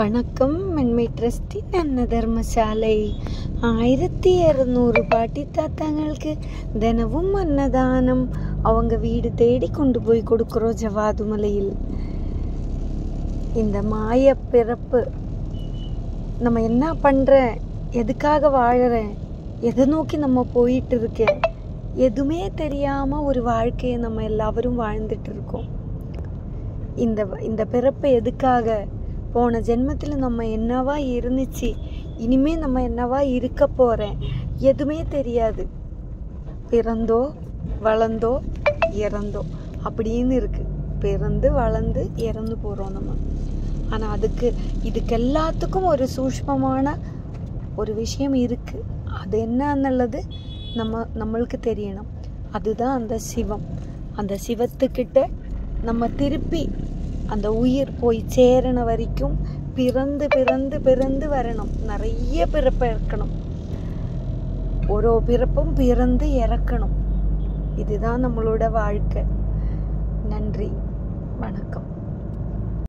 வணக்கம். மென்மை ட்ரஸ்டின் அன்ன தர்மசாலை 1200 பாட்டி தாத்தாங்களுக்கு தினமும் அன்னதானம் அவங்க வீடு தேடி கொண்டு போய் கொடுக்குறோம் ஜவாதுமலையில். இந்த மாய பிறப்பு, நம்ம என்ன பண்ணுறேன், எதுக்காக வாழறேன், எதை நோக்கி நம்ம போயிட்டு இருக்கேன், எதுவுமே தெரியாமல் ஒரு வாழ்க்கையை நம்ம எல்லாரும் வாழ்ந்துட்டு இருக்கோம். இந்த பிறப்பு எதுக்காக, போன ஜென்மத்தில் நம்ம என்னவா இருந்துச்சு, இனிமே நம்ம என்னவா இருக்க போகிறேன், எதுவுமே தெரியாது. பிறந்தோ வளர்ந்தோ இறந்தோ அப்படின்னு இருக்கு. பிறந்து வளர்ந்து இறந்து போகிறோம் நம்ம. ஆனால் இதுக்கு எல்லாத்துக்கும் ஒரு சூஷ்மமான ஒரு விஷயம் இருக்குது. அது என்னன்னுள்ளது நம்மளுக்கு தெரியணும். அதுதான் அந்த சிவம். அந்த சிவத்துக்கிட்ட நம்ம திருப்பி அந்த உயிர் போய் சேரண வரைக்கும் பிறந்து பிறந்து பிறந்து வரணும். நிறைய பிறப்பை இறக்கணும். ஒரு பிறப்பும் பிறந்து இறக்கணும். இதுதான் நம்மளோட வாழ்க்கை. நன்றி, வணக்கம்.